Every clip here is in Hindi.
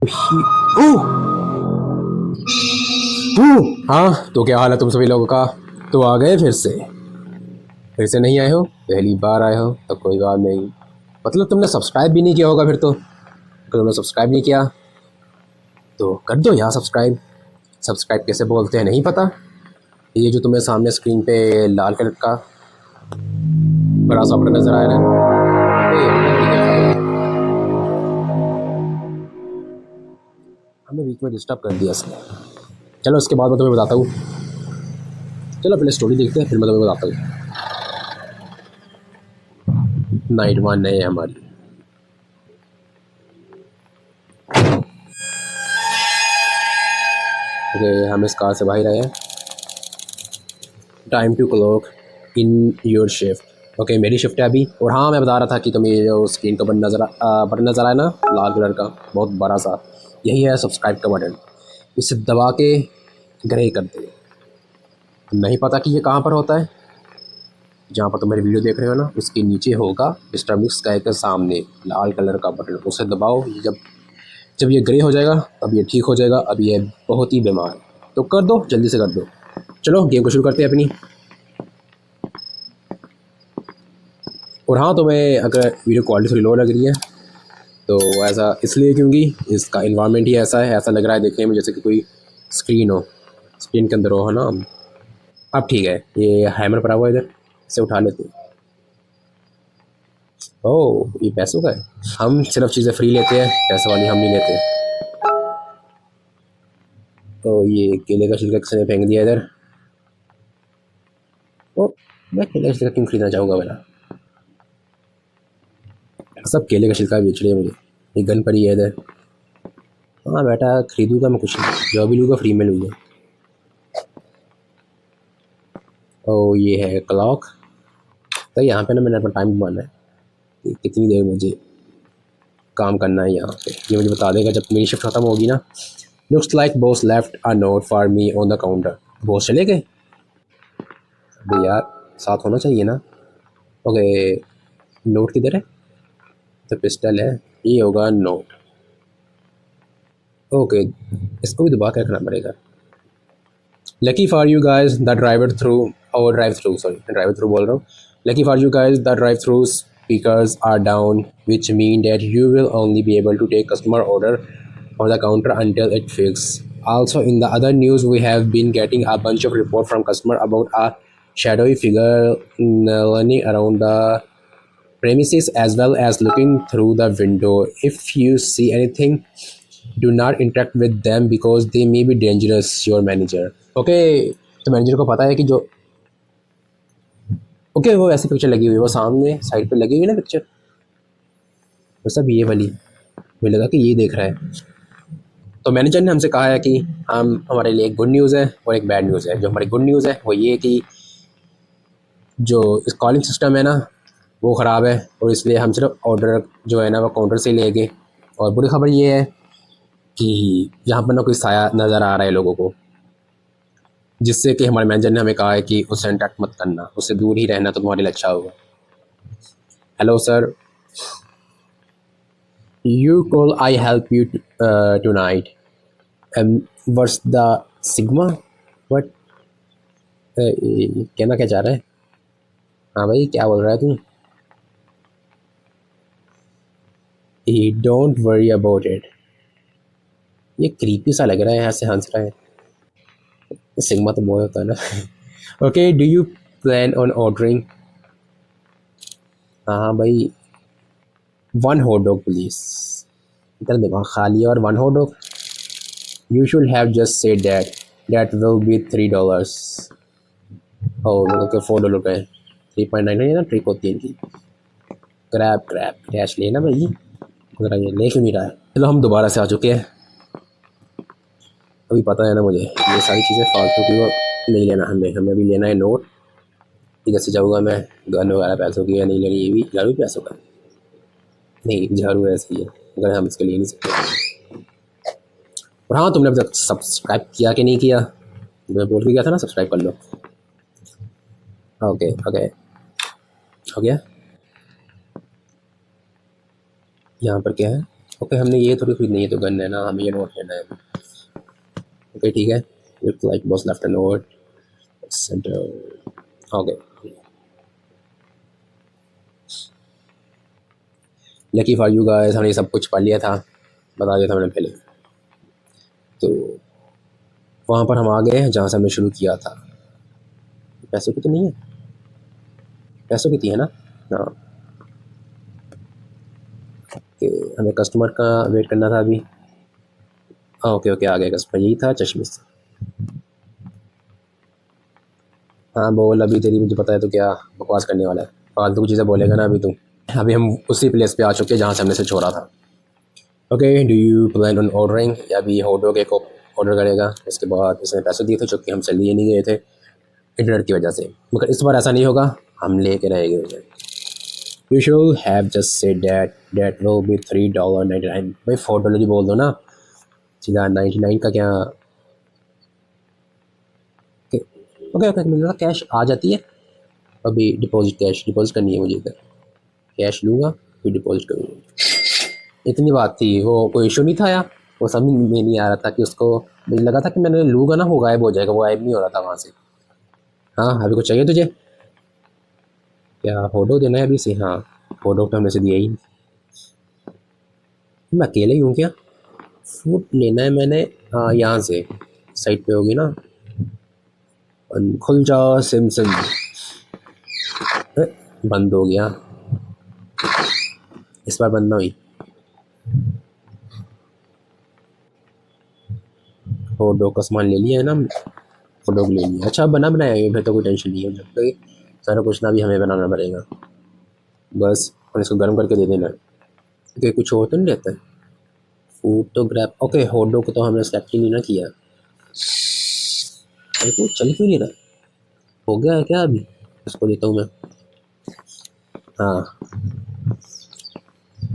ओह हाँ, तो क्या हाल है तुम सभी लोगों का। तो आ गए फिर से नहीं आए हो, पहली बार आए हो तो कोई बात नहीं। मतलब तुमने सब्सक्राइब भी नहीं किया होगा फिर तो। अगर तुमने सब्सक्राइब नहीं किया तो कर दो यार सब्सक्राइब। सब्सक्राइब कैसे बोलते हैं नहीं पता। ये जो तुम्हें सामने स्क्रीन पे लाल कलर का बड़ा सा बटन नजर आ रहा है, हमें बीच में डिस्टर्ब कर दिया इसने। चलो इसके बाद मैं तुम्हें बताता हूँ। चलो पहले स्टोरी देखते हैं फिर मैं तुम्हें बताता हूँ। नाइट वन है हमारी। ओके, हम इस कार से बाहर आए हैं। Time to clock in your shift. Okay मेरी शिफ्ट है अभी। और हाँ मैं बता रहा था कि तुम्हें ये जो स्क्रीन का बटन नज़र आया ना, लाल कलर का बहुत बड़ा सा, यही है सब्सक्राइब का बटन। इसे दबा के ग्रे कर दे। नहीं पता कि ये कहाँ पर होता है। जहाँ पर तुम मेरी वीडियो देख रहे हो ना, उसके नीचे होगा मिस्टर मिक्स स्काई के सामने लाल कलर का बटन, उसे दबाओ। ये जब जब ये ग्रे हो जाएगा तब ये ठीक हो जाएगा। अब ये बहुत ही बीमार है, तो कर दो, जल्दी से कर दो। चलो गेम को शुरू करते हैं अपनी। और हाँ, तो मैं अगर वीडियो क्वालिटी थोड़ी लो लग रही है तो ऐसा इसलिए क्योंकि इसका इन्वायरमेंट ही ऐसा है। ऐसा लग रहा है देखने में जैसे कि कोई स्क्रीन हो, स्क्रीन के अंदर हो, है ना। अब ठीक है, ये हैमर पड़ा हुआ है इधर, इसे उठा लेते हैं। ओह ये पैसों का है। हम सिर्फ चीज़ें फ्री लेते हैं, पैसे वाली हम नहीं लेते। तो ये केले का छिलका किसी ने फेंक दिया इधर। ओ, मैं केले का छिलका क्यों खरीदना चाहूँगा मेरा। सब केले का छिलका बेच रहे हैं मुझे। ये गन पड़ी है इधर। हाँ बेटा खरीदूंगा मैं कुछ नहीं, जो भी लूँगा फ्री में लूँगा। ओ ये है क्लॉक। तो यहाँ पे ना मैंने अपना टाइम घुमाना है कि कितनी देर मुझे काम करना है यहाँ पे। ये मुझे बता देगा जब मेरी शिफ्ट खत्म होगी ना। Looks like boss left a note for me on the counter. Boss चले गए। अबे यार साथ होना चाहिए ना। ओके, नोट किधर है। तो पिस्टल है, ये होगा नोट। ओके, इसको भी दबा के रखना पड़ेगा। Lucky for you guys the driver through, और drive through, sorry driver through बोल रहा हूँ। Lucky for you guys the drive through speakers are down, which mean that you will only be able to take customer order on the counter until it fixes. Also, in the other news, we have been getting a bunch of report from customer about a shadowy figure running around the premises as well as looking through the window. If you see anything, do not interact with them because they may be dangerous. Your manager. Okay, तो मैनेजर को पता है कि जो ओके वो ऐसी पिक्चर लगी हुई है, वो सामने साइड पे लगी हुई है ना पिक्चर, वो सब ये वाली। मुझे लगा कि ये देख रहा है। तो मैनेजर ने हमसे कहा है कि हम हमारे लिए एक गुड न्यूज़ है और एक बैड न्यूज़ है। जो हमारी गुड न्यूज़ है वो ये कि जो इस कॉलिंग सिस्टम है ना वो ख़राब है, और इसलिए हम सिर्फ ऑर्डर जो है ना वो काउंटर से ही लेंगे। और बुरी खबर ये है कि यहाँ पर ना कोई साया नज़र आ रहा है लोगों को, जिससे कि हमारे मैनेजर ने हमें कहा है कि उससे इंटरेक्ट मत करना, उससे दूर ही रहना तो तुम्हारे लिए अच्छा होगा। Hello sir, you call I help you tonight. What's the sigma? What? कहना क्या चाह रहा है। हाँ भाई क्या बोल रहा है तू। Don't worry about it. ये क्रीपी सा लग रहा है, ऐसे हंस रहा है। सिग्मा तो बॉय होता है ना। Okay, do you plan on ordering. हाँ हाँ भाई, वन हॉट डॉग प्लीज। इतना दिमाग खाली है, और one hot dog. You should have just said that, that will be $3। और मतलब कि $4 का है। 3.9 है ना, ट्रिक होती है इनकी। क्रैप क्रैप कैश लेना भाई, जरा ये ले क्यों नहीं रहा है। चलो हम दोबारा से आ चुके हैं। अभी पता है ना मुझे ये सारी चीज़ें फालतू की वो नहीं लेना, हमें हमें अभी लेना है नोट। इधर से जाऊँगा मैं, गन वगैरह पैसों की या नहीं लेनी, ये भी झाड़ू पैसों का नहीं, झाड़ू ऐसे ही है अगर हम इसको ले नहीं सकते। और हाँ, तुमने अभी तक सब्सक्राइब किया कि नहीं किया, मैं बोल के गया था ना सब्सक्राइब कर लो। ओके ओके, हो गया। यहाँ पर क्या है, ओके, हमने ये थोड़ी खरीदनी है तो गन है ना, हमें ये नोट लेना है। ओके ठीक है, look like boss left a note centre. Okay, lucky for you guys, हमने सब कुछ पढ़ लिया था, बता दिया था मैंने पहले। तो वहाँ पर हम आ गए हैं जहाँ से हमने शुरू किया था। पैसों की तो नहीं है, पैसों की थी है ना? हाँ, कि हमें कस्टमर का वेट करना था अभी। हाँ ओके ओके, आ गया कस्टमर, यही था चश्मे से। हाँ बोल, अभी तेरी मुझे पता है तो क्या बकवास करने वाला है, फालतू की चीज़ें बोलेगा ना अभी तू। अभी हम उसी प्लेस पे आ चुके हैं जहाँ से हमने से छोड़ा था। Okay, do you plan on ordering, या अभी हॉट डॉग एक ऑर्डर करेगा, इसके बाद इसने पैसे दिए थे जो कि हमसे लिए नहीं गए थे इंटरनेट की वजह से, मगर इस बार ऐसा नहीं होगा, हम लेके रहेंगे उसे। You should have just said that will be $3.99। भाई $4 ही बोल दो ना, सीधा 99 का क्या। ओके ओके, मुझे लगा कैश आ जाती है। अभी डिपॉजिट, कैश डिपॉजिट करनी है मुझे इधर, कैश लूँगा फिर डिपॉजिट करूँगा। इतनी बात थी, वो कोई इशू नहीं था यार, वो समझ में नहीं आ रहा था कि उसको, मुझे लगा था कि मैंने लूँगा ना वो गायब हो जाएगा, वो गायब नहीं हो रहा था वहाँ से। हाँ, अभी कुछ चाहिए तुझे? क्या फोटो देना है अभी से? हाँ, फोटो तो हमने से दिया ही नहीं। मैं अकेले ही हूँ क्या? फूड लेना है मैंने, हाँ यहाँ से साइड पे होगी ना, खुल जा सिमसिम। बंद हो गया, इस बार बंद ना हुई। फोटो का सामान ले लिया है ना, फोटो को ले लिया। अच्छा बना बनाया है फिर तो कोई टेंशन नहीं है, जब तक सारा कुछ ना भी हमें बनाना पड़ेगा बस, और इसको गर्म करके दे देना है। ओके, कुछ और तो नहीं रहता है? फूड तो ग्रैब, ओके हॉट डॉग को तो हमने सेलेक्ट ही नहीं ना किया। अरे वो चल क्यों नहीं रहा? हो गया है क्या अभी? इसको देता हूँ मैं। हाँ,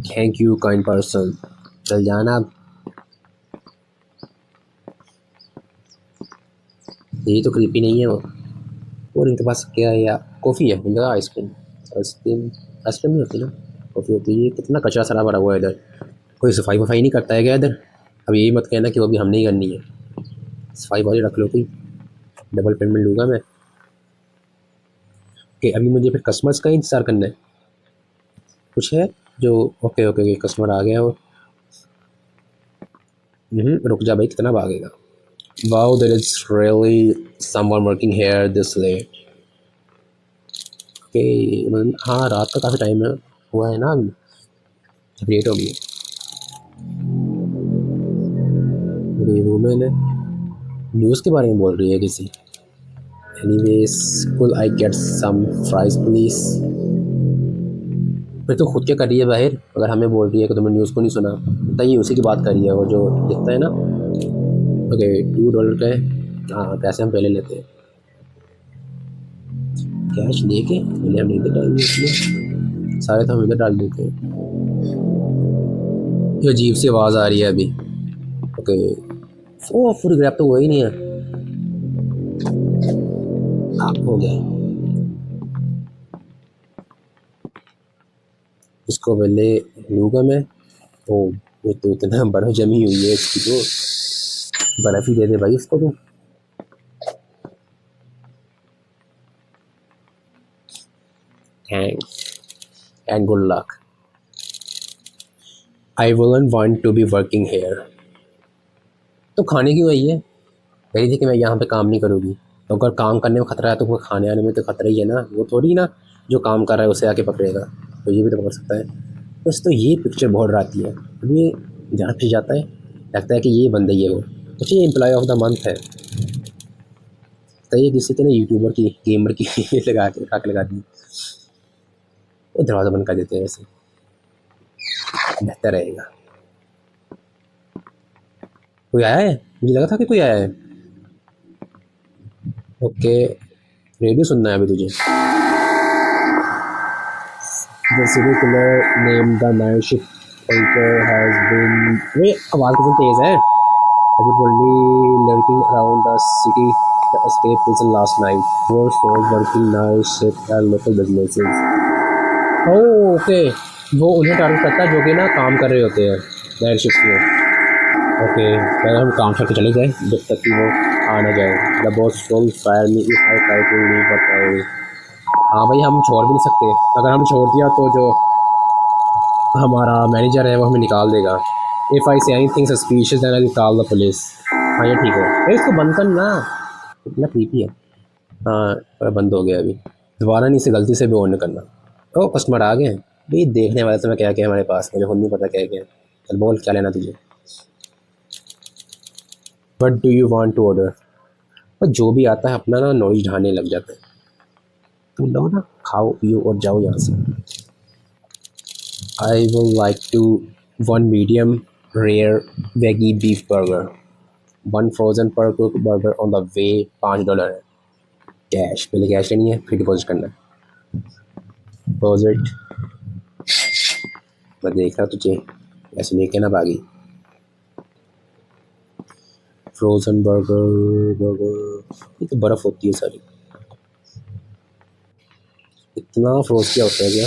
थैंक यू काइंड पर्सन, चल जाना अब। यही तो क्रीपी नहीं है वो। और इनके पास क्या है यार? कॉफ़ी है, मुझे लगा आइसक्रीम। आइसक्रीम, आइसक्रीम नहीं होती ना, कॉफ़ी होती है। ये कितना कचरा सरा भरा हुआ है इधर, कोई सफाई वफाई नहीं करता है क्या इधर? अब यही मत कहना कि वो भी हमने ही करनी है, सफाई वाली रख लो कोई, डबल पेमेंट लूँगा मैं। कि अभी मुझे फिर कस्टमर्स का इंतज़ार करना है, कुछ है जो। ओके ओके ओके, कस्टमर आ गया वो। रुक जा भाई, कितना भागेगा? Wow, there is really someone working here this late. Okay, हाँ रात का काफ़ी टाइम है, हुआ है ना अभी, लेट हो गई। मेरी वूमेन है, न्यूज़ के बारे में बोल रही है किसी। Anyways, could I get some fries please. फिर तो खुद क्या कर रही है बाहर, अगर हमें बोल रही है कि तुमने न्यूज़ को नहीं सुना, बताइए उसी की बात कर रही है, वो जो दिखता है ना। ओके, $2 का है। हाँ, पैसे हम पहले लेते हैं, कैश लेके पहले हम इधर डाल देते, सारे तो हम इधर डाल देते हैं। ये अजीब सी आवाज़ आ रही है अभी। ओके, ओ फुल ग्रैब तो हुआ ही नहीं है। हो गया, इसको पहले लूँगा मैं। ओ, ये तो इतना बर्फ़ जमी हुई है, इसकी तो बर्फ़ ही दे दे भाई इसको तो। Thanks and good luck, I wouldn't want to be working here. तो खाने क्यों आई है? कह रही थी कि मैं यहाँ पे काम नहीं करूँगी, तो अगर काम करने में खतरा है तो वो खाने आने में तो खतरा ही है ना, वो थोड़ी ना जो काम कर रहा है उसे आके पकड़ेगा, तो ये भी तो पकड़ सकता है। बस तो ये पिक्चर बहुत डराती है, अभी जहाँ फिर जाता है लगता है कि ये बंदा ही है वो, कुछ ये एम्प्लॉय ऑफ द मंथ है, तो ये किसी के ना यूट्यूबर की गेमर की लगा दी। वो दरवाज़ा बंद कर देते हैं, वैसे बेहतर रहेगा। कोई आया है? मुझे लगा था कि कोई आया है। ओके, रेडियो सुनना है अभी तुझे? The serial killer named the night shift Baker has been, वे आवाज़ कितनी तेज़ है, reportedly lurking around the city, the escape prison last night, was found working night shift at local businesses। Oh okay, वो उन्हें टारगेट करता है जो कि ना काम कर रहे होते हैं। दैट शिफ्ट में। ओके, पहले हम काम करके चले जाए जब तक कि वो आ ना जाए। The boss will fire me if I try to leave but I. हाँ भाई, हम छोड़ भी नहीं सकते। अगर हम छोड़ दिया तो जो हमारा मैनेजर है वो हमें निकाल देगा। If I see anything suspicious then I will call the police. हाँ ये ठीक है। अरे इसको बंद करना, इतना creepy है। हाँ बंद हो गया अभी। दोबारा नहीं, इसे गलती से भी ऑन नहीं करना। ओ कस्टमर आ गए। भाई देखने वाले तो मैं क्या क्या है हमारे पास, मुझे खुद नहीं पता क्या क्या है। चल बोल क्या लेना तुझे। What do you want to order. और जो भी आता है अपना ना नॉइज ढाने लग जाता है। तुम लो ना, खाओ पियो और जाओ यहाँ से। I would like to one medium rare veggie beef burger, one frozen pre cook burger on the way. $5 है कैश। पहले कैश लेनी है फिर डिपॉजिट करना है। डिपॉजिट। मैं देख रहा तुझे ऐसे लेके ना भागी। फ्रोज़न बर्गर ये तो बर्फ़ होती है सारी। इतना फ्रोज किया होता है क्या?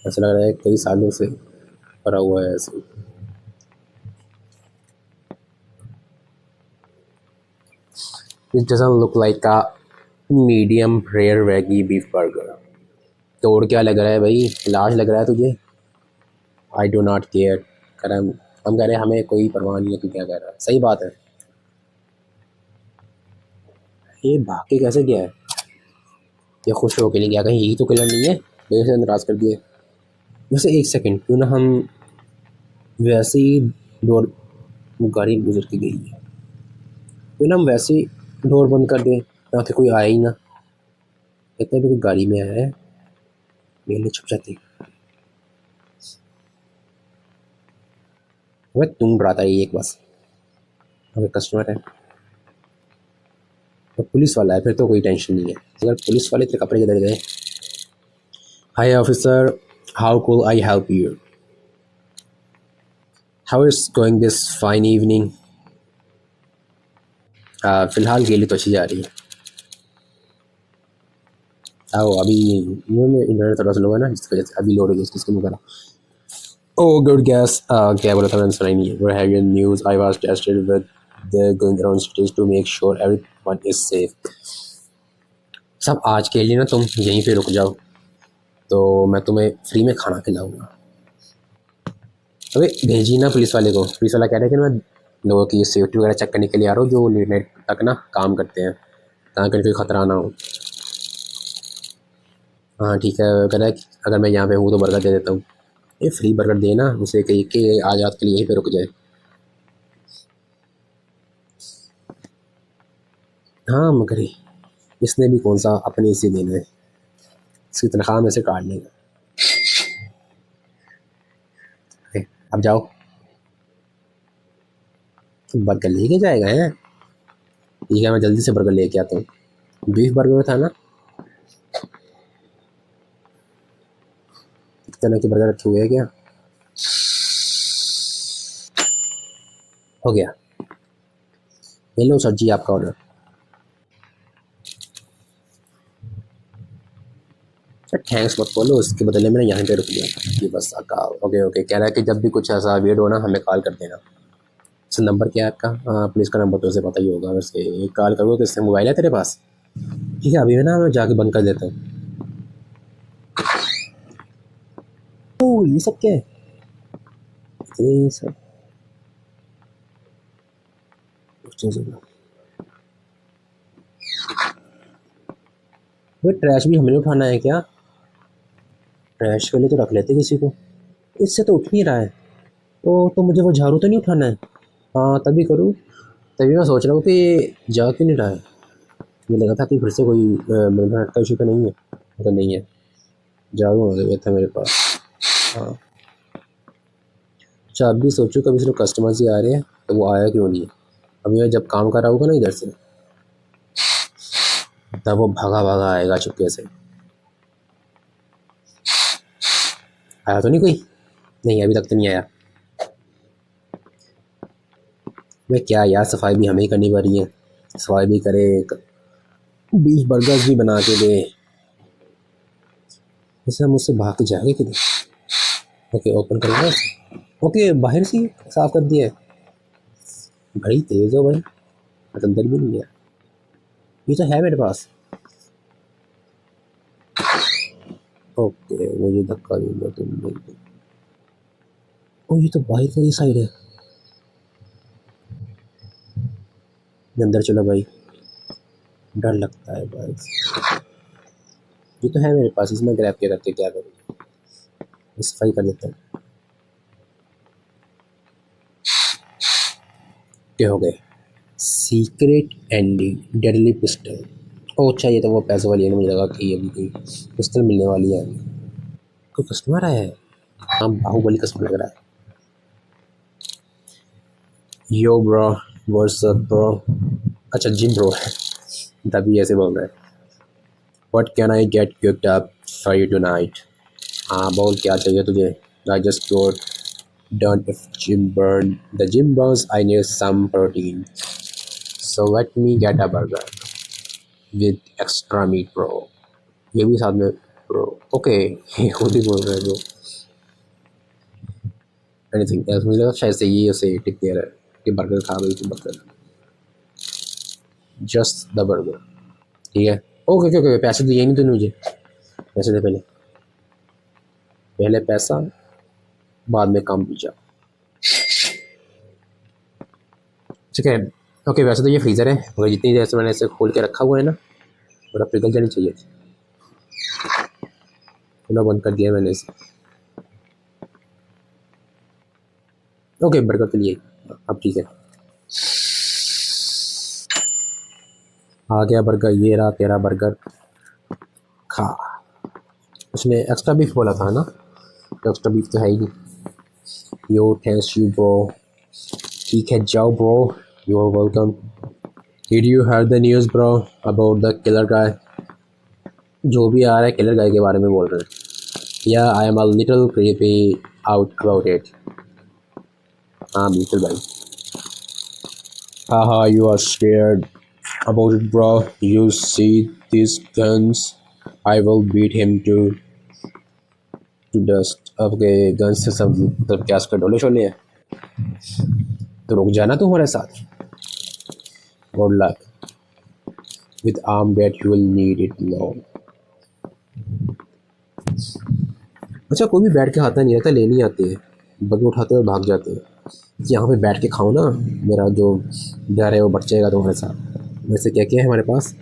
ऐसा लग रहा है कई सालों से भरा हुआ है ऐसे। It doesn't look like a medium rare veggie beef burger. तोड़ क्या लग रहा है भाई, लाश लग रहा है तुझे? I do not care. कर हम कह रहे हैं हमें कोई परवाह नहीं है तू क्या कह रहा है। सही बात है। ये भाग के कैसे गया है? ये खुश होके नहीं गया कहीं, यही तो किलर नहीं है मेरे से नाराज़ कर दिए। वैसे एक सेकंड, क्यों ना हम वैसे ही डोर, वो गाड़ी गुजर के गई है, क्यों ना हम वैसे ही डोर बंद कर दें ताकि कोई आए ही ना। इतना भी कोई गाड़ी में आया है, मेरे लिए छुप जाते। वह तुम डराता है एक बस। अगर कस्टमर है तो पुलिस वाला है फिर तो कोई टेंशन नहीं है। अगर पुलिस वाले तेरे कपड़े किधर गए? हाय ऑफिसर, हाउ कुल आई help you? How is going this fine evening? फ़िलहाल गेली तो अच्छी जा रही है। आओ अभी ये में इंटरनेट थोड़ा स्लो है ना, जिसकी वजह से अभी लोड हो गई इसकी स्क्रीन वगैरह। Oh good guess. क्या बोला था मैंने, सुना ही नहीं है। Where have your news, I was tested with the going around cities to make sure everyone is safe. सब आज के लिए ना तुम यहीं पे रुक जाओ तो मैं तुम्हें फ्री में खाना खिलाऊंगा। अबे भेजी ना पुलिस वाले को। पुलिस वाला कह रहा है कि मैं लोगों की सेफ्टी वगैरह चेक करने के लिए आ रहा हूँ जो लेट नाइट तक ना काम करते हैं, ताकि कोई ख़तरा ना हो। हाँ ठीक है। कह रहा है कि अगर मैं यहाँ पे हूँ तो बर्गर दे देता हूँ। ये फ्री बर्गर देना उसे, कही कि आज रात के लिए यहीं पे रुक जाए। हाँ मगर इसने भी कौन सा अपने से देना है, इसकी तनख्वाह में से काट लेगा। अब जाओ। बर्गर लेके जाएगा है? ठीक है मैं जल्दी से बर्गर लेके आता हूँ। बीफ बर्गर था ना? इस तरह के बर्गर रखे हुए हैं क्या? हो गया। ले लो सर जी आपका ऑर्डर। सर थैंक्स मत बोलो, उसके बदले में ना यहाँ पे रुक गया कि बस का। ओके ओके, कह रहा है कि जब भी कुछ ऐसा वेट हो ना हमें कॉल कर देना। सर नंबर क्या है आपका? हाँ पुलिस का नंबर तो उसे पता ही होगा। वैसे एक कॉल करोगे तो इससे मोबाइल है तेरे पास? ठीक है अभी मैं ना मैं जाके बंद कर देता हूँ। ओह ये सब क्या है? ये सब ट्रैश भी हमें उठाना है क्या? ट्रैश के लिए तो रख लेते किसी को। इससे तो उठ नहीं रहा है। तो मुझे वो झाड़ू तो नहीं उठाना है? हाँ तभी करूँ। तभी मैं सोच रहा हूँ कि जा क्यों नहीं रहा है। मुझे लगा था कि फिर से कोई मेरे का इशू तो नहीं है, तो नहीं है। झाड़ू आ गया था मेरे पास। हाँ अच्छा, अब भी सोचो कभी सिर्फ कस्टमर्स ही आ रहे हैं तो वो आया क्यों नहीं है। अभी मैं जब काम कर रहा होगा ना इधर से, तब वो भागा भागा आएगा चुपके से। आया तो नहीं कोई? नहीं अभी तक तो नहीं आया। मैं क्या यार, सफाई भी हमें ही करनी पड़ रही है। सफाई भी करे, बीफ बर्गर्स भी बना के दे। इसे हम मुझसे भाग के जाएंगे किधर? ओके ओपन करेंगे। ओके, बाहर से ही साफ कर दिया है। बड़ी तेज हो भाई, मैं तो अंदर भी नहीं गया। ये तो है मेरे पास। ओके, मुझे धक्का दूंगा तुम नहीं। ओ, ये तो बाहर वाली साइड है। अंदर चलो भाई, डर लगता है भाई। ये तो है मेरे पास, इसमें ग्रैब के करके क्या करूँ, सफाई कर देता हूँ। क्या हो गए? Secret ending deadly pistol. ओ अच्छा, ये तो वो पैसे वाली है ना, मुझे लगा कि अभी कोई पिस्टल मिलने वाली है। कोई कस्टमर आया है। हाँ, बाहुबली कस्टमर लग रहा है। Yo bro, what's up bro. अच्छा, जिम ब्रो है, तभी ऐसे बोल रहा है। What can I get cooked up for you tonight? हाँ बोल, क्या चाहिए तुझे? I just got done if gym burn the gym burns, I need some protein, so let me get a burger with extra meat bro। ये भी साथ में bro। ओके, ये खुद ही बोल रहा है bro। Anything else? मुझे लगा शायद से ये उसे टिप दे रहा है कि बर्गर खा भाई, तू बर्गर, जस्ट द बर्गर। ठीक है, ओके ओके ओके, पैसे दिए नहीं तूने मुझे। पैसे दे पहले, पहले पैसा बाद में काम पीछा। ठीक है, ओके। वैसे तो ये फ्रीज़र है, मगर जितनी देर से मैंने इसे खोल के रखा हुआ है ना, पूरा पिघल जानी चाहिए थी। खुला बंद कर दिया मैंने इसे। ओके, बर्गर के लिए अब ठीक है। आ गया बर्गर, ये रहा तेरा बर्गर, खा। उसमें एक्स्ट्रा बीफ बोला था ना, तो एक्स्ट्रा बीफ तो है ही नहीं। Yo thanks you bro. ठीक है, जाओ bro, you are welcome. Did you heard the news bro about the killer guy? जो भी आ रहा है किलर गाय के बारे में बोल रहे हैं। या I am a little creepy out about it. हाँ बिल्कुल भाई। Haha, you are scared about it, bro. You see these guns? I will beat him to dust. अब के गन से सब मतलब क्या उसका डोले शोले है, तो रुक जाना तू हमारे साथ। Good luck with arm bat, you will need it now. अच्छा, कोई भी बैठ के खाता नहीं रहता, लेनी आती है, बग उठाते और भाग जाते हैं। यहाँ पे बैठ के खाओ ना, मेरा जो डर है वो बढ़ जाएगा तुम्हारे साथ। वैसे क्या क्या है हमारे पास?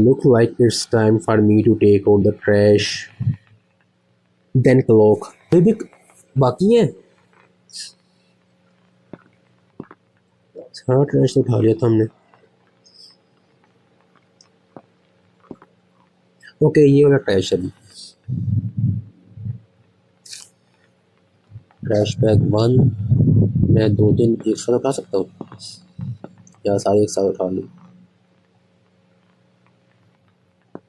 Look like it's time for me to take out the trash. Then clock। अभी भी बाकी है, सारा ट्रैश तो उठा लिया था हमने। ओके, ये वाला ट्रैश है। Trash bag 1। मैं 2 दिन एक साथ उठा सकता हूँ, या सारे एक साथ उठा लूँ?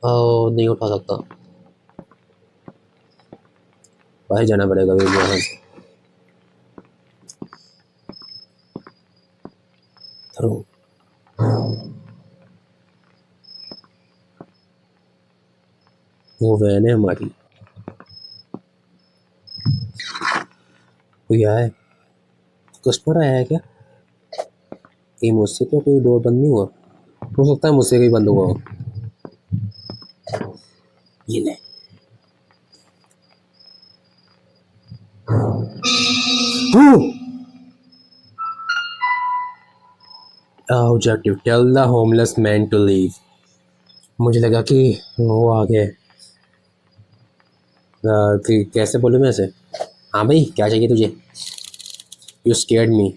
नहीं उठा सकता, बाहर जाना पड़ेगा मेरे यहाँ से। थ्रो। वो वैन है हमारी। कोई आया है? कस्टमर आया है क्या? कहीं मुझसे तो कोई डोर बंद नहीं हुआ? हो सकता है मुझसे कहीं बंद हुआ हो। ये ले। Objective, tell the homeless man to leave. मुझे लगा कि वो आ गए। कि कैसे बोलूँ मैं इसे? हाँ भाई, क्या चाहिए तुझे? You scared me.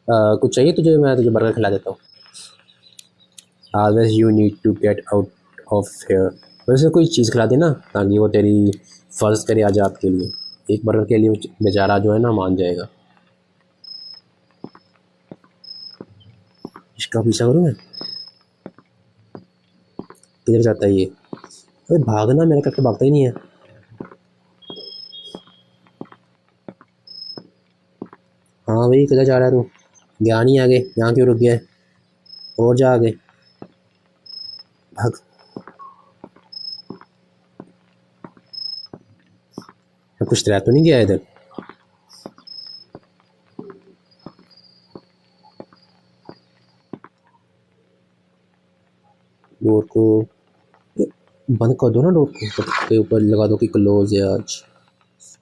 कुछ चाहिए तुझे? मैं तुझे बर्गर खिला देता हूँ। Always you need to get out of here. वैसे कोई चीज़ खिला देना, ताकि वो तेरी फ़र्ज करे आज आपके लिए। एक बर्गर के लिए बेचारा जो है ना मान जाएगा। इसका पीछा करूँ मैं? किधर जाता है ये? अरे भागना, मेरा करके भागता ही नहीं है। हाँ भाई, किधर जा रहा है तू? गया नहीं आगे, यहाँ क्यों रुक गया है? और जा आगे, भाग। कुछ रह तो नहीं गया इधर? डोर को बंद कर दो ना, डोर को के ऊपर लगा दो कि क्लोज है आज,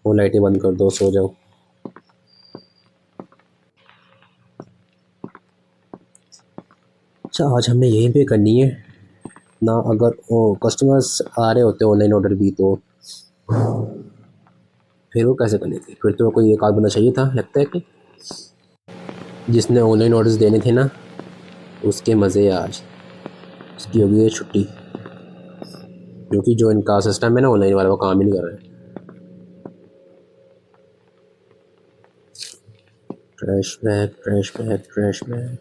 वो लाइटें बंद कर दो, सो जाओ। अच्छा, आज हमने यहीं पे करनी है ना? अगर वो कस्टमर्स आ रहे होते ऑनलाइन ऑर्डर भी तो फिर वो कैसे करने थे? फिर तो कोई एक आध बंदा चाहिए था लगता है कि जिसने ऑनलाइन ऑर्डर्स देने थे ना, उसके मज़े आज। उसकी होगी छुट्टी, क्योंकि जो इनका सिस्टम है ना ऑनलाइन वाला, वो काम ही नहीं कर रहा है। Trash bag, trash bag, trash bag.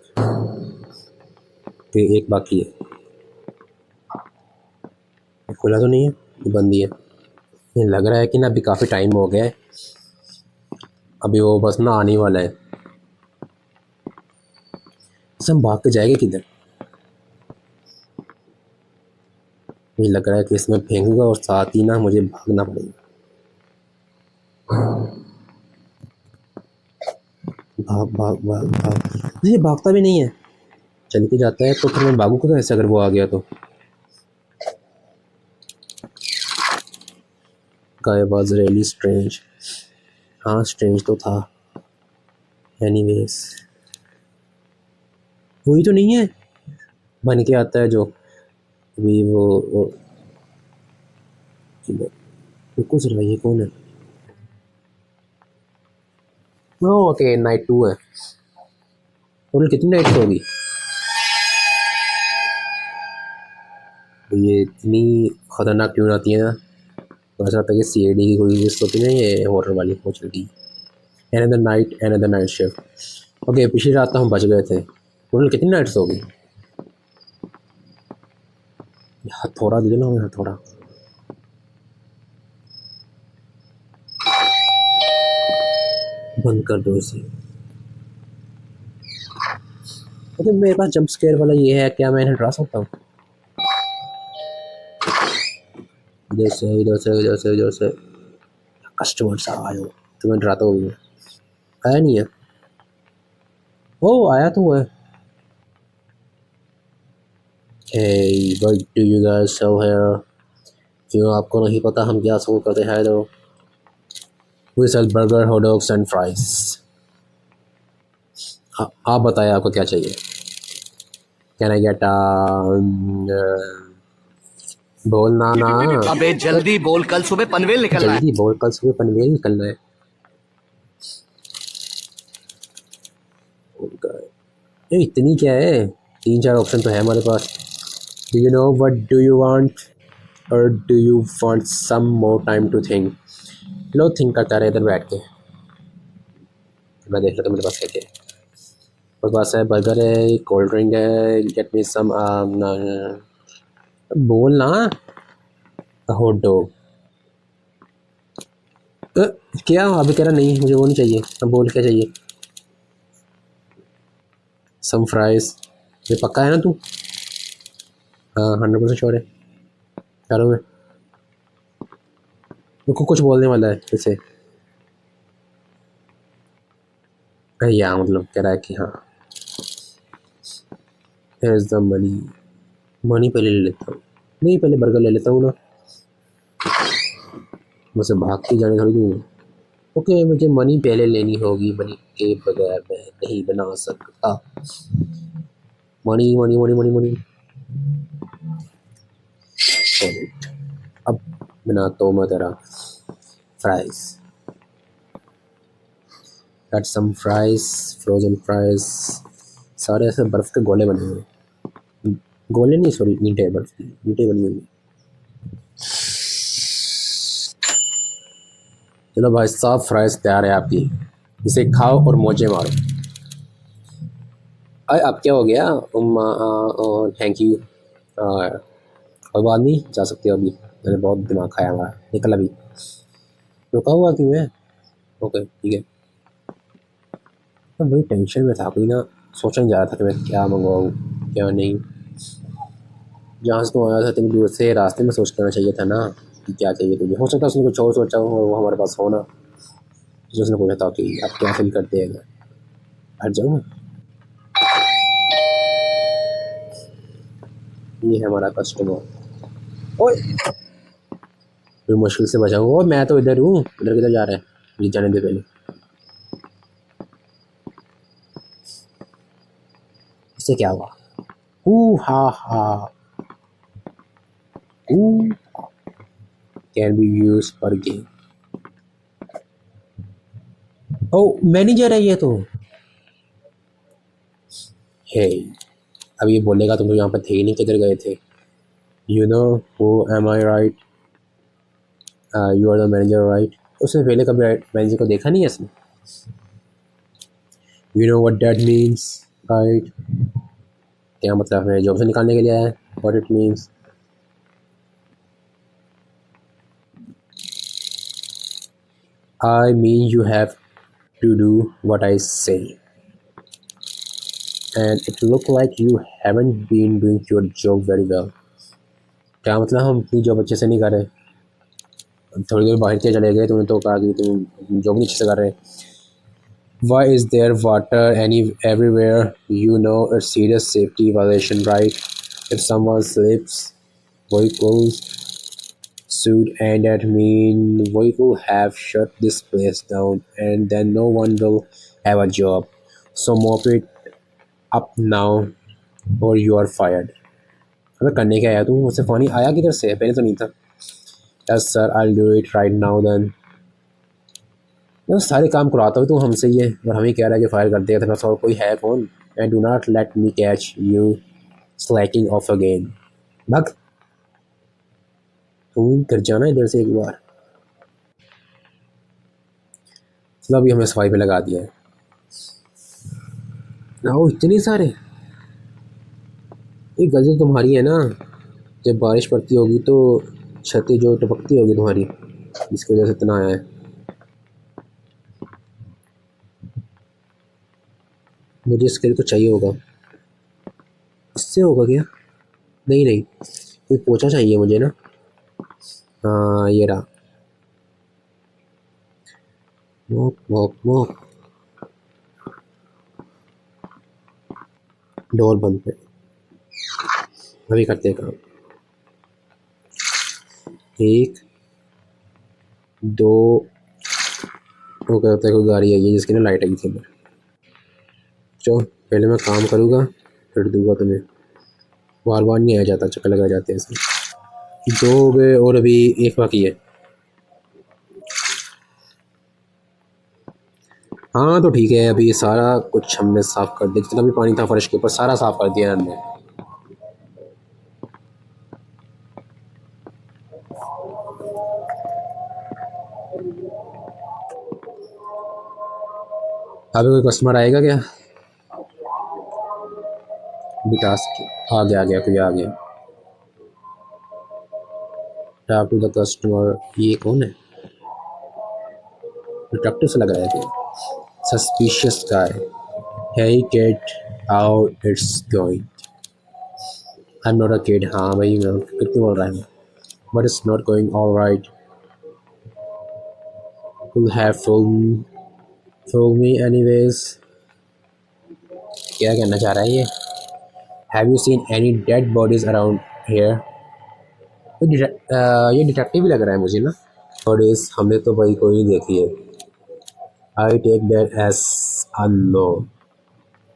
फिर एक बाकी है, ये खुला तो नहीं है, ये बंद ही है। ये लग रहा है कि ना अभी काफ़ी टाइम हो गया है, अभी वो बस ना आने वाला है। सब भाग के जाएगा किधर? मुझे लग रहा है कि इसमें फेंकूंगा और साथ ही ना मुझे भागना पड़ेगा। भाग भाग भाग भाग, ये भागता भी नहीं है, चल के जाता है। तो फिर मैं भागूंगा कैसे अगर वो आ गया तो? Guy was really strange. हाँ स्ट्रेंज तो था। एनीवेज, वही तो नहीं है बन के आता है जो अभी वो कुछ रहा, ये कौन है? ओके, नाइट 2 है। टोटल कितनी नाइट्स होगी? तो ये इतनी खतरनाक क्यों आती है ना? ऐसा लगता है कि CID की कोई लिस्ट होती है ना, ये हॉरर वाली हो चलती। Another night shift. ओके, पिछली रात तो हम बच गए थे। टोटल कितनी नाइट्स होगी? हथौड़ा दे दो ना हमें, हथौड़ा। बंद कर दो इसे। अच्छा, मेरे पास जंप स्केयर वाला ये है, क्या मैं इन्हें डरा सकता हूँ? इधर से इधर से इधर से इधर से। कस्टमर्स आयो, तुम्हें डराता हूँ मैं। आया नहीं है? ओ आया तो है। Hey, what do you guys sell here? क्यों आपको नहीं पता हम क्या सोल करते हैं? तो we sell burger, hot dogs and fries. आप बताएं आपको क्या चाहिए? Can I get बोलना ना। अबे जल्दी बोल, कल सुबह पनवेल निकलना है। जल्दी बोल, कल सुबह पनवेल निकलना है। ये इतनी क्या है? 3-4 ऑप्शन तो है हमारे पास। Do you know what do you want or do you want some more time to think? Low think करता रहे इधर बैठ के। मैं देख लेता हूँ मेरे पास क्या क्या है। मेरे पास है बर्गर है, कोल्ड ड्रिंक है, गेट मी सम बोल ना। Hot dog. क्या अभी कह रहा नहीं, मुझे वो नहीं चाहिए। अब बोल क्या चाहिए? सम फ्राइज। ये पक्का है ना तू? हाँ 100% श्योर है। चलो मैं तुमको कुछ बोलने वाला है इसे। या मतलब कह रहा है कि हाँ हेयर द मनी। मनी पहले ले लेता हूँ। नहीं, पहले बर्गर ले लेता हूँ ना, मुझसे भाग के जाने थोड़ी दूँ। ओके, मुझे मनी पहले लेनी होगी, मनी के बगैर मैं नहीं बना सकता। Money money money money money. अब बनाता हूँ मैं तेरा fries. Got some fries, frozen fries। सारे ऐसे बर्फ़ के गोले बने हुए। गोले नहीं, सॉरी, ईंटें, बर्फ़ की ईंटें बनी हुई। चलो भाई साहब, फ्राइज तैयार है आपकी, इसे खाओ और मौजे मारो। अरे अब क्या हो गया? Thank you. कोई बात नहीं, जा सकते हो अभी। मैंने बहुत दिमाग खाया हमारा, निकल अभी। रुका हुआ क्यों है? ओके ठीक है। मैं बड़ी टेंशन में था, कोई ना सोचने जा रहा था कि मैं क्या मंगवाऊँ क्या नहीं। जहाँ से तो आया था इतनी दूर से, रास्ते में सोच करना चाहिए था ना कि क्या चाहिए तुझे। हो सकता है उसने कुछ और सोचा हो और वो हमारे पास हो ना, तो उसने पूछा था कि आप क्या फील करते हैं। हट जाऊँ मैं? ये है हमारा कस्टमर। ओए फिर मुश्किल से बचा हुआ। मैं तो इधर हूँ, इधर किधर जा रहा है? ये जाने दे पहले। इससे क्या हुआ? हा हा can be use for game. ओ मैनेजर है ये तो। हे अब ये बोलेगा तुम तो यहाँ पर थे ही नहीं, किधर गए थे? You know who am I right, you are the manager right. उसने पहले कभी मैनेजर को देखा नहीं है इसने। You know what that means right. क्या मतलब है? जॉब से निकालने के लिए आया है? What it means? I mean you have to do what I say and it look like you haven't been doing your job very well. क्या मतलब हम अपनी जॉब अच्छे से नहीं कर रहे? थोड़ी देर बाहर के चले गए, तुमने तो कहा कि तुम जॉब नहीं अच्छे से कर रहे। Why is there water everywhere? You know it's serious safety violation, right? If someone slips, vehicles should and that mean we will have shut this place down and then no one will have a job. So mop it up now or you are fired. अबे करने क्या आया तू? मुझसे पानी आया किधर से? पहले तो नहीं था। Yes sir, I'll do it right now then. मैं सारे काम करवाता हूँ तू हमसे ये, और हमें कह रहा है कि फायर कर देगा। तेरे पास और कोई है कौन? And do not let me catch you Slaking of again. भग, तुम घर जाना इधर से एक बार। चलो अभी हमने सफाई पे लगा दिया है। आओ इतने सारे। ये गलती तुम्हारी है ना, जब बारिश पड़ती होगी तो छतें जो टपकती होगी तुम्हारी, इसकी वजह से इतना आया है। मुझे इसके लिए तो चाहिए होगा। इससे होगा क्या? नहीं नहीं, कोई पोछा चाहिए मुझे ना। हाँ ये रहा। मोप मोप मोप। डोर बंद है। अभी करते हैं काम। एक दो। वो कहता है कोई गाड़ी आई है जिसकी ना लाइट आई थी अंदर। चलो पहले मैं काम करूँगा फिर दूंगा तुम्हें। बार बार नहीं आया जाता, चक्कर लगा जाते हैं इसमें। दो हो गए और अभी एक बाकी है। हाँ तो ठीक है, अभी सारा कुछ हमने साफ़ कर दिया, जितना भी पानी था फर्श के ऊपर सारा साफ़ कर दिया हमने। अभी कोई कस्टमर आएगा क्या? अभी टास्क आ गया कोई आ गया। Talk to the customer. ये कौन है? डिटेक्टिव से लग रहा है क्या? Suspicious guy. Hey kid, how it's going? I'm not a kid. हाँ भाई मैं कितनी बोल रहा है? But it's not going all right. You'll have fool me anyways. क्या कहना चाह रहा है ये? Have you seen any dead bodies around here? ये डिटेक्टिव भी लग रहा है मुझे ना। Bodies हमने तो भाई कोई नहीं देखी है। I take that as a no.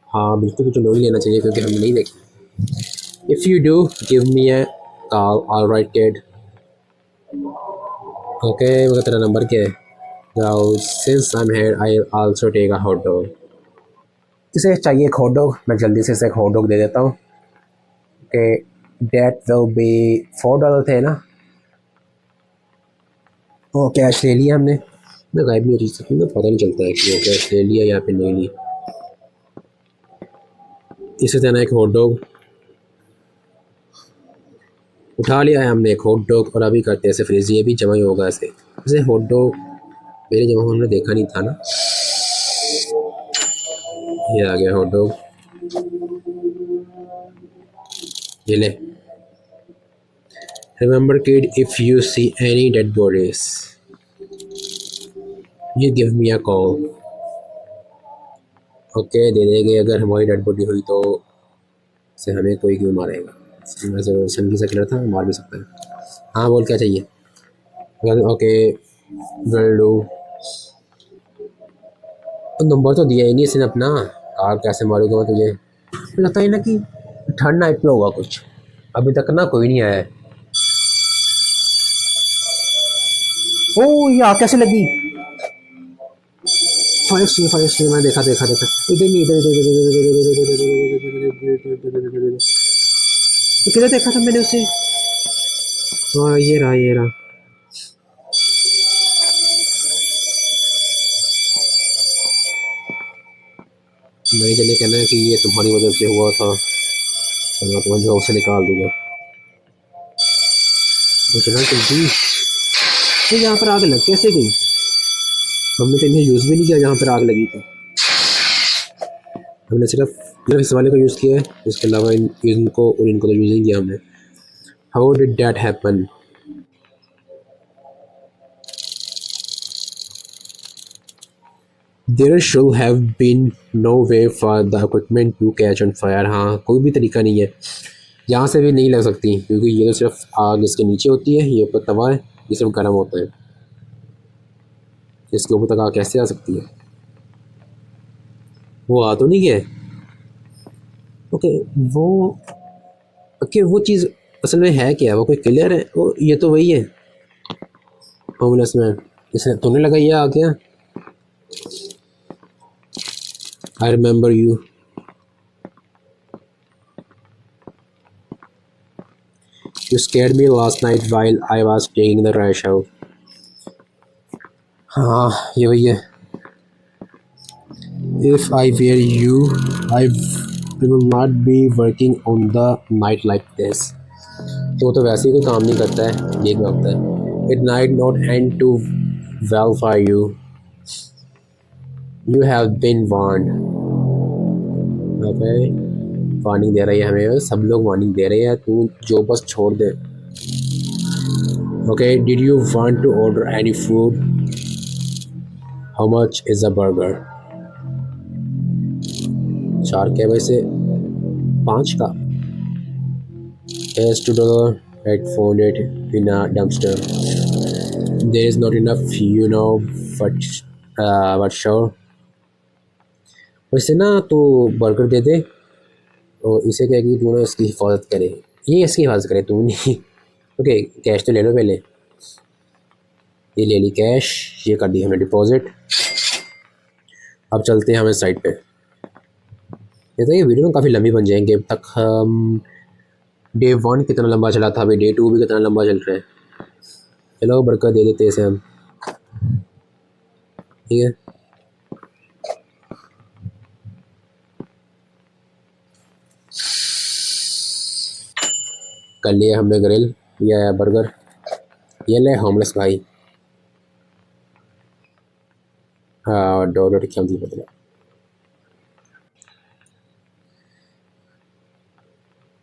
हाँ बिल्कुल कुछ लो ही लेना चाहिए क्योंकि हमने नहीं देखी। If you do, give me a call. All right, kid. Okay, मगर तेरा नंबर क्या है? Now, since I'm here, I'll also take a hot dog. इसे चाहिए एक हॉट डॉग, मैं जल्दी से इसे एक हॉट डॉग दे देता हूँ कि डेट विल बी $4 थे ना। ओ कैश ले लिया हमने। मैं गायब नहीं हो रही सकती ना, पता नहीं चलता है कि वो कैश ले लिया या फिर नहीं लिया। इसे देना एक हॉट डॉग। उठा लिया है हमने एक हॉट डॉग और अभी करते हैं ऐसे फ्रीज, ये भी जमा ही होगा ऐसे। इसे हॉट डॉग मेरे जमा हमने देखा नहीं था ना। ये आ गया हॉट डॉग, ये ले। Remember kid, if you see any dead bodies, you give me a call. Okay दे देंगे, अगर हमारी डेड बॉडी हुई तो से हमें कोई क्यों मारेगा। वैसे वो संगी से क्लियर था, मार भी सकता है। हाँ बोल, क्या चाहिए? Well okay, will do. Number तो दिया ही नहीं इसने अपना, कार कैसे मारूंगा मैं तुझे? मुझे लगता है ना कि थर्ड नाइट पे होगा कुछ, अभी तक ना कोई नहीं आया है। ओ ये आग कैसे लगी? फायर स्टेशन, फायर स्टेशन, मैंने देखा देखा देखा, इधर नहीं, इधर इधर इधर किधर देखा था मैंने उसे? हाँ ये रहा, ये रहा। मेरे चले कहना है कि ये तुम्हारी वजह से हुआ था, तो मैं तुम्हें जॉब से निकाल दूंगा। तो चला जल्दी, तो यहाँ पर आग लग कैसे गई? हमने तो इन्हें यूज़ भी नहीं किया जहाँ पर आग लगी थी, हमने सिर्फ इस वाले को यूज़ किया है, इसके अलावा इनको और इनको तो यूज़ नहीं किया हमने। How did that happen? There should have been no way for the equipment to catch on fire. हाँ कोई भी तरीका नहीं है, यहाँ से भी नहीं लग सकती, क्योंकि ये तो सिर्फ आग इसके नीचे होती है, ये ऊपर तवा है, ये सिर्फ गर्म होता है, इसके ऊपर तक आग कैसे आ सकती है? वो आ तो नहीं गया? ओके वो, ओके वो चीज़ असल में है क्या? वो कोई क्लियर है? वो ये तो वही है होमलेस मैन, इसने तूने लगाई है आ गया। I remember you, you scared me last night while I was taking the trash out. हाँ ये वही है। If I were you I will not be working on the night like this. तो वैसे ही कोई काम नहीं करता है, ये क्या होता है? It might not end too well for you, you have been warned. Okay warning दे रही है हमें, सब लोग वार्निंग दे रहे हैं, तू जो बस छोड़ दे। Okay did you want to order any food? How much is a burger? 4 के वैसे 5 का। Yes, $2. I found it in a dumpster. There is not enough, you know, but sure. वैसे ना तो बर्गर दे दे, और इसे कहे कि तू ना इसकी हिफाजत करे, ये इसकी हिफाजत करे, तू नहीं। ओके कैश तो ले लो पहले, ये ले ली कैश, ये कर दी हमने डिपॉजिट। अब चलते हैं हमें साइट पे। ये तो ये वीडियो काफ़ी लंबी बन जाएंगे, अब तक हम डे 1 कितना लंबा चला था, अभी डे 2 भी कितना लंबा चल रहा है। चलो बरकत दे देते इसे हम, ठीक है। कर लिया हमने ग्रिल, या बर्गर, ये ले होमलेस भाई। हाँ डोर क्या दी बदला।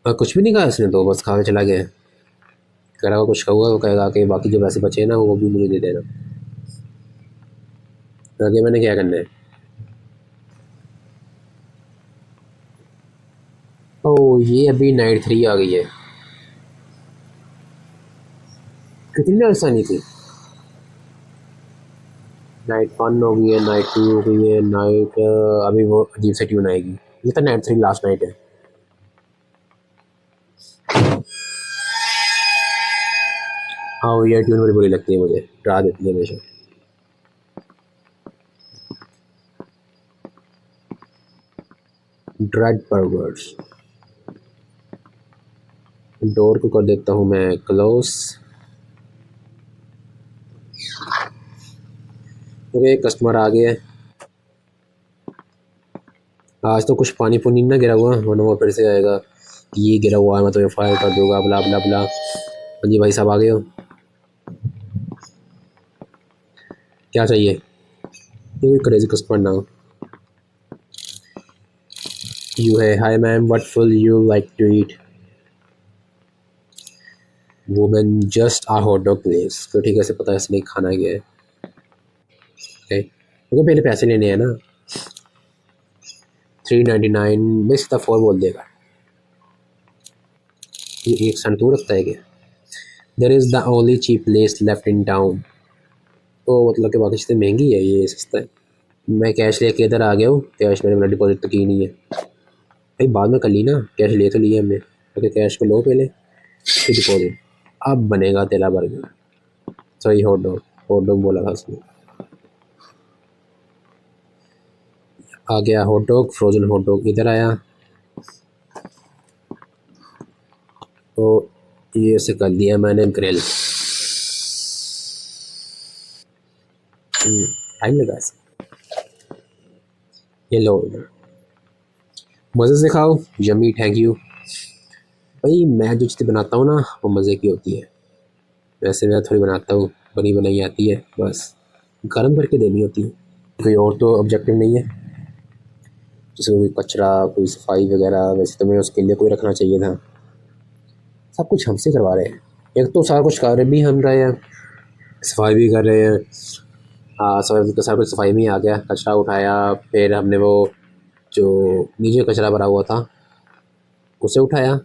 कुछ भी नहीं कहा इसने, तो बस खा के चला गया। कह रहा कुछ कहूँगा तो कहेगा कि बाकी जो पैसे बचे ना वो भी मुझे दे देना। आगे मैंने क्या करना है? ओह ये अभी नाइट 3 आ गई है, कितनी आसानी थी। नाइट 1 हो गई है, नाइट 2 हो गई है, नाइट अभी वो अजीब से ट्यून आएगी, ये तो नाइट 3 लास्ट नाइट है। हाँ वो ये ट्यून बड़ी बुरी लगती है मुझे, डरा देती है हमेशा। ड्रेड बर्गर्स, डोर को कर देता हूँ मैं क्लोज। ओके कस्टमर आ गया। आज तो कुछ पानी पुनी ना गिरा हुआ, वरना वो फिर से आएगा कि ये गिरा हुआ है मैं तो फायर कर दूंगा, बला बला बला। हाँ जी भाई साहब आ गए हो, क्या चाहिए? ये क्रेजी कस्टमर ना यू है। Hi ma'am what full you like to eat? Women just a hot dog please, तो ठीक है, से पता है इसने खाना क्या है। क्योंकि पहले पैसे लेने हैं ना। 399 में सीधा 4 बोल देगा। ये एक संतूर रखता है क्या? There is the only cheap place left in town. तो मतलब कि बाकी चीज़ें महंगी है, ये सस्ता है। मैं कैश लेके इधर आ गया हूँ, कैश मैंने डिपॉजिट तो की नहीं है भाई, बाद में कर ली ना, कैश ले तो लिया हमने। ओके, कैश को लो पहले, फिर डिपॉजिट। अब बनेगा तेरा बर्गर, सॉरी हॉट डॉग बोला था उसने। आ गया hot dog, frozen hot dog इधर आया। तो ये से कर दिया मैंने ग्रिल। टाइम लगा इसे। ये लो, मज़े से खाओ, यम्मी, थैंक यू। भाई मैं जो चीज़ें बनाता हूँ ना वो मज़े की होती है, वैसे मैं थोड़ी बनाता हूँ, बनी बनाई आती है, बस गर्म करके देनी होती है। कोई और तो ऑब्जेक्टिव नहीं है, जैसे कोई कचरा, कोई सफाई वगैरह, वैसे तो मैं उसके लिए कोई रखना चाहिए था। सब कुछ हमसे करवा रहे हैं, एक तो सारा कुछ कर भी हम रहे हैं, सफाई भी कर रहे हैं। हाँ, सारा कुछ सफाई में ही आ गया। कचरा उठाया, फिर हमने वो जो नीचे कचरा भरा हुआ था उसे उठाया,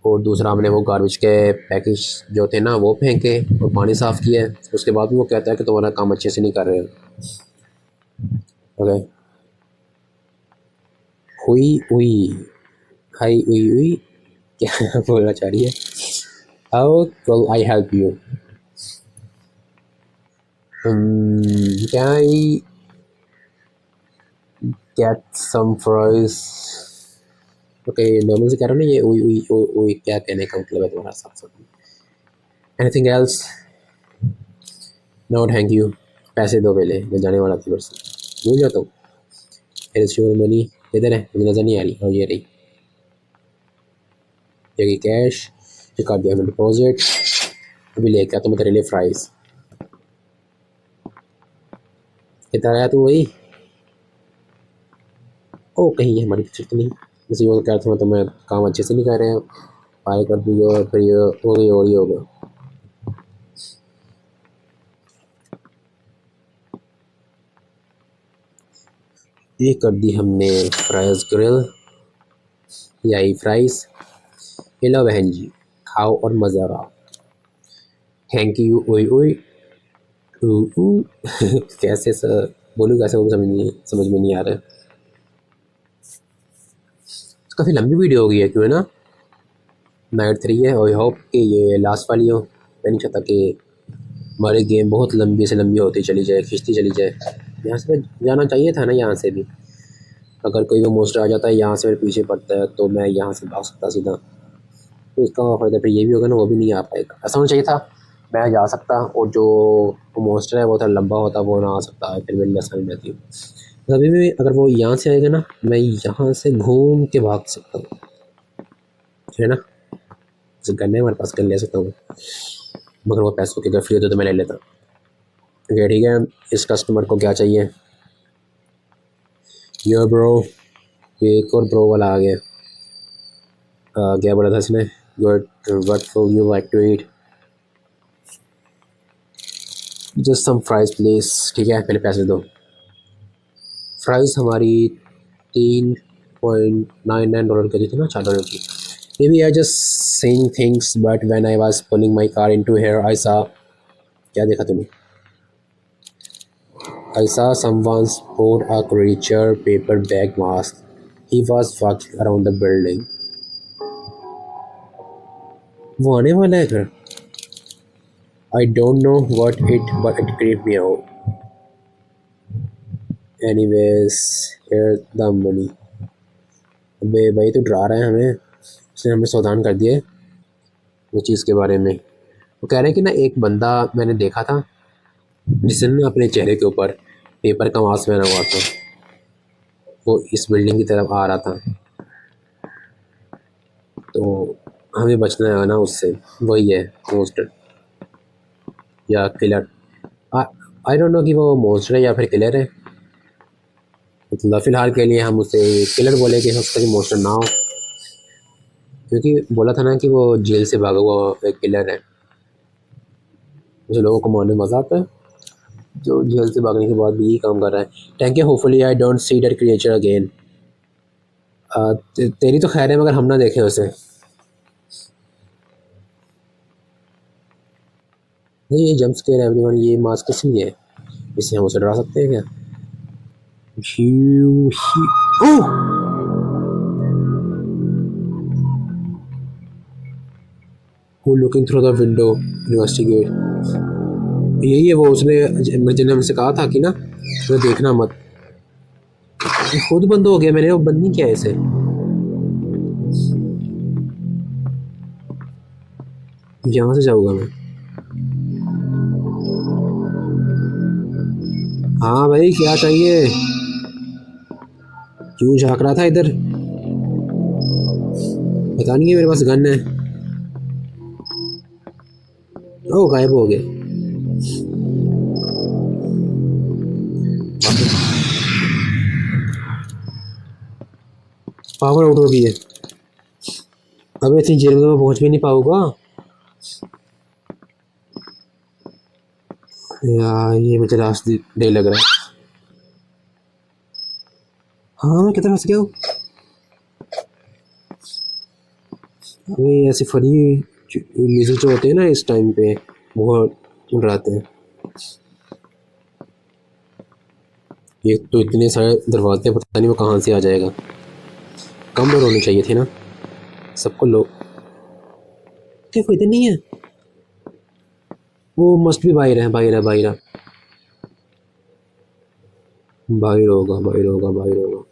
और दूसरा हमने वो गार्बेज के पैकेज जो थे ना वो फेंके और पानी साफ़ किया है। उसके बाद भी वो कहता है कि तुम्हारा काम अच्छे से नहीं कर रहे हो। ओके, हुई हुई, हाई हुई हुई, क्या बोलना चाह रही है? How will I help you? Can I get some fries? Okay, normal से कह रहा हूँ ना, ये उई उई उई उई क्या कहने का मतलब है तुम्हारा? साफ साफ, anything else? No thank you, पैसे दो पहले, मैं जाने वाला था बस, भूल जाता हूँ। श्योर मनी इधर है, मुझे नज़र नहीं आ रही। और ये रही, ये कैश, ये कर दिया मैंने डिपॉजिट। अभी लेके आता हूँ मैं तेरे लिए फ्राइज़। कितना आया तू? वही, ओ कहीं ये हमारी पिक्चर तो नहीं, जैसे वो कह रहा था, तो मैं काम अच्छे से नहीं कर रहे हैं, पाए कर दूँगा और फिर ये हो गई और ये होगा। ये कर दी हमने फ्राइज़ ग्रिल, यही फ्राइज़। ये लो बहन जी, खाओ और मज़ा आओ। Thank you. ओए ओए कैसे सर बोलूँ, कैसे बोलूँ, समझ में नहीं आ रहा है। काफ़ी लंबी वीडियो हो गई है, क्यों है ना? नाइट 3 है, आई होप कि ये लास्ट वाली हो। मैं नहीं चाहता कि हमारी गेम बहुत लंबी से लंबी होती चली जाए, खिंचती चली जाए। यहाँ से जाना चाहिए था ना, यहाँ से भी अगर कोई वो मोस्टर आ जाता है यहाँ से मेरे पीछे पड़ता है तो मैं यहाँ से भाग सकता सीधा, तो इसका फ़ायदा फिर ये भी होगा ना, वो भी नहीं आ पाएगा। ऐसा होना चाहिए था, मैं जा सकता और जो मोस्टर है वो थोड़ा लंबा होता, वो ना आ सकता है, फिर मेरी आसानी रहती। अभी भी अगर वो यहाँ से आएगा ना, मैं यहाँ से घूम के भाग सकता हूँ, है ना? जैसे गन है हमारे पास, गन ले सकता हूँ, मगर वो पैसों की अगर फ्री होते तो मैं ले लेता। ठीक है, इस कस्टमर को क्या चाहिए? यो ब्रो, ये एक और ब्रो वाला आ गया। क्या बोला था इसने? Good, what would you like to eat? Just some fries please. ठीक है, पहले पैसे दो। फ्राइज हमारी $3.99 की थी ना, $4 की। Maybe I just saying things, but when I was pulling my car into here, I saw, क्या देखा तूने? I saw someone sport a creature paper bag mask. He was walking around the building. वो आने वाला है घर। I don't know what it, but it creeped me out. Anyways, here's the money. अबे भाई तू डरा रहा है हमें, उसने हमें सावधान कर दिया वो चीज़ के बारे में। वो कह रहे हैं कि ना, एक बंदा मैंने देखा था जिसने ना अपने चेहरे के ऊपर पेपर का मास्क पहना हुआ था, वो इस बिल्डिंग की तरफ आ रहा था, तो हमें बचना है ना उससे। वही है मोस्टर या किलर, आई डोंट नो कि वो मोस्टर है या फिर किलर है। मतलब फ़िलहाल के लिए हम उसे किलर बोले कि उसका मोस्टर ना हो। क्योंकि बोला था ना कि वो जेल से भागा हुआ एक किलर है। मुझे लोगों को मारने में मज़ा आता है, जो जेल से भागने के बाद भी यही काम कर रहा है। Thank you, hopefully I don't see that creature again. तेरी तो खैर है मगर हम ना देखें उसे। नहीं, ये जंप स्केयर एवरीवन, ये मास्क किस लिए है? इससे हम उसे डरा सकते हैं क्या? ओह! Who looking through the window? Investigate. यही है वो, उसने जिन्हें हमसे कहा था कि ना तो देखना मत। ये खुद बंद हो गया, मैंने वो बंद नहीं किया इसे। यहाँ से जाऊँगा मैं। हाँ भाई, क्या चाहिए? क्यों झाँक रहा था इधर? पता नहीं है, मेरे पास गन है। ओह, गायब हो गए। पावर आउट हो गई है। अब इतनी जेल में मैं पहुँच भी नहीं पाऊंगा यार, ये मुझे लास्ट डे लग रहा है। हाँ, मैं कितना फंस गया हूँ। अभी ऐसे फनी म्यूजिक जो होते हैं ना इस टाइम पे, बहुत डराते हैं। ये तो इतने सारे दरवाजे, पता नहीं वो कहाँ से आ जाएगा। कम डर होने चाहिए थे ना सबको। लोग क्या कोई इधर नहीं है? वो मस्ट भी बाहर है, बाहर है, बाहर है, बाहर होगा, बाहर होगा, बाहर होगा।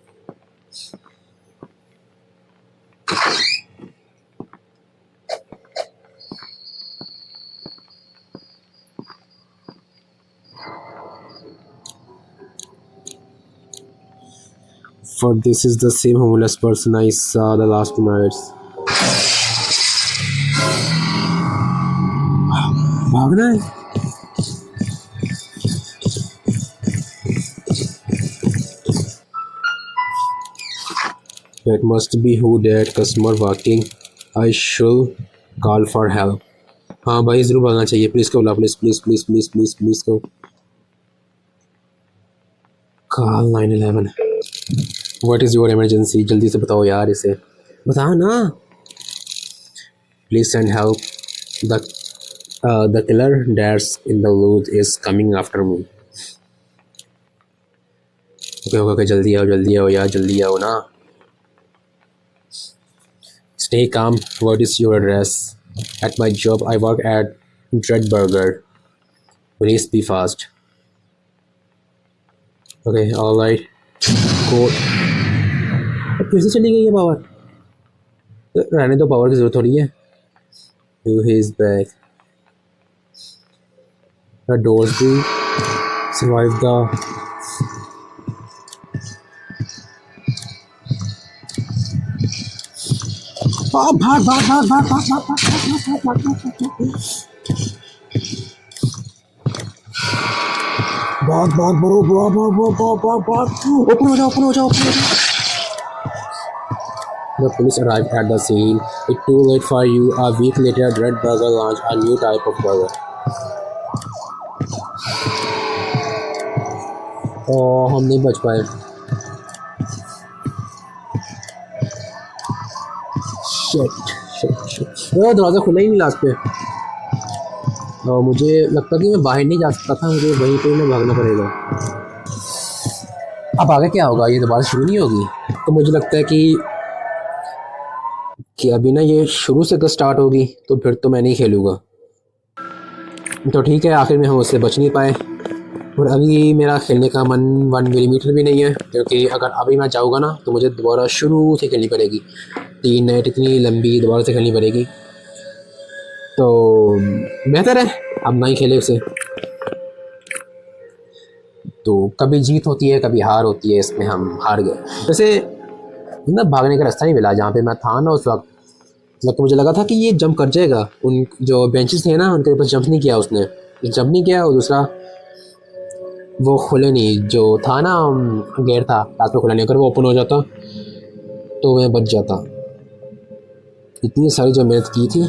For this is the same homeless person I saw the last 2 nights. भागना है। That must be who that customer walking. I should call for help. हाँ भाई, जरूर भागना चाहिए। पुलिस को बुला, please please please please please please को call 911। What is your emergency? जल्दी से बताओ यार, इसे बता ना। Please send help. The killer that's in the loose is coming after me. Okay okay, जल्दी आओ, जल्दी आओ यार, जल्दी आओ ना। Stay calm. What is your address? At my job I work at Dread Burger. Please be fast. Okay, all right. Go. फिर से चली गई है पावर। रहने दो, पावर की जरूरत थोड़ी है। He is back. The doors भी survive the भाग भाग भाग भाग भाग भाग भाग भाग भाग भाग भाग बरो भाग भाग भाग भाग भाग ओपन हो जाओ, ओपन हो जाओ, ओपन हो जाओ। The police arrived at the scene. It's too late for you. A week later, Dread Burger launched a new type of burger. Oh, हम नहीं बच पाए। Shit, shit, shit. दरवाज़ा खुला ही नहीं लास्ट पे। और मुझे लगता कि मैं बाहर नहीं जा सकता था, मुझे वहीं पे ना भागना पड़ेगा। अब आगे क्या होगा? ये दोबारा शुरू नहीं होगी? तो मुझे लगता है कि अभी ना ये शुरू से अगर स्टार्ट होगी तो फिर तो मैं नहीं खेलूँगा। तो ठीक है, आखिर में हम उससे बच नहीं पाए। और अभी मेरा खेलने का मन 1 मिलीमीटर भी नहीं है, क्योंकि अगर अभी मैं जाऊँगा ना तो मुझे दोबारा शुरू से खेलनी पड़ेगी। 3 नाइट इतनी लंबी दोबारा से खेलनी पड़ेगी, तो बेहतर है अब ना ही खेले उसे। तो कभी जीत होती है, कभी हार होती है, इसमें हम हार गए। वैसे ना भागने का रास्ता नहीं मिला जहाँ पे मैं था ना उस वक्त। मतलब मुझे लगा था कि ये जंप कर जाएगा, उन जो बेंचेस थे ना उनके ऊपर जंप नहीं किया उसने, जंप नहीं किया। और दूसरा वो खुले नहीं, जो था ना गेट था रात में खुला नहीं, अगर वो ओपन हो जाता तो मैं बच जाता। इतनी सारी जो मेहनत की थी,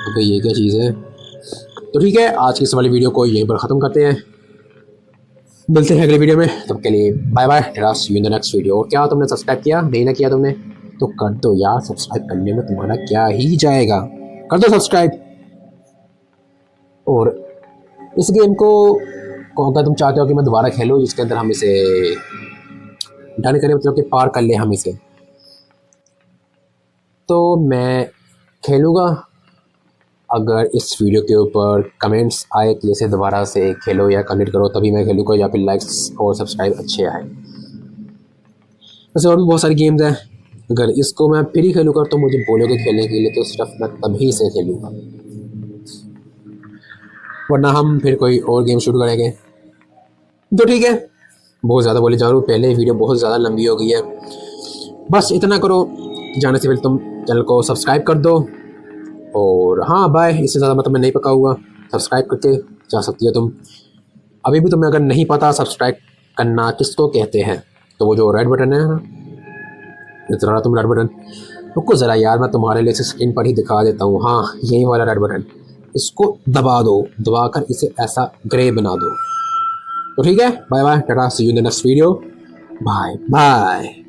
तो ये क्या चीज़ है। तो ठीक है, आज की इस वाली वीडियो को यहीं पर ख़त्म करते हैं। मिलते हैं अगले वीडियो में, तब के लिए bye bye, see you in the next video. और क्या तुमने सब्सक्राइब किया? नहीं ना किया तुमने तो कर दो यार, सब्सक्राइब करने में तुम्हारा क्या ही जाएगा, कर दो सब्सक्राइब। और इस गेम को अगर तुम चाहते हो कि मैं दोबारा खेलूँ, जिसके अंदर हम इसे डन करें, मतलब कि पार कर ले हम इसे, तो मैं खेलूँगा अगर इस वीडियो के ऊपर कमेंट्स आए कि इसे दोबारा से खेलो या कंप्लीट करो, तभी मैं खेलूँगा, या फिर लाइक्स और सब्सक्राइब अच्छे आए। वैसे और भी बहुत सारी गेम्स हैं, अगर इसको मैं फिर ही खेलूँगा तो मुझे बोलोगे खेलने के लिए, तो सिर्फ मैं तभी से खेलूँगा, वरना हम फिर कोई और गेम शुरू करेंगे। तो ठीक है, बहुत ज़्यादा बोले जा रहा हूँ, पहले वीडियो बहुत ज़्यादा लंबी हो गई है। बस इतना करो, जाने से पहले तुम चैनल को सब्सक्राइब कर दो। और हाँ बाय, इससे ज़्यादा मतलब मैं नहीं पका हुआ, सब्सक्राइब करके जा सकती हो तुम। अभी भी तुम्हें अगर नहीं पता सब्सक्राइब करना किसको कहते हैं, तो वो जो रेड बटन है, ज़रा तुम रेड बटन, रुको ज़रा यार, मैं तुम्हारे लिए स्क्रीन पर ही दिखा देता हूँ। हाँ, यही वाला रेड बटन, इसको दबा दो, दबाकर इसे ऐसा ग्रे बना दो। तो ठीक है, बाय बाय, टाटा, see you in the next video, bye bye.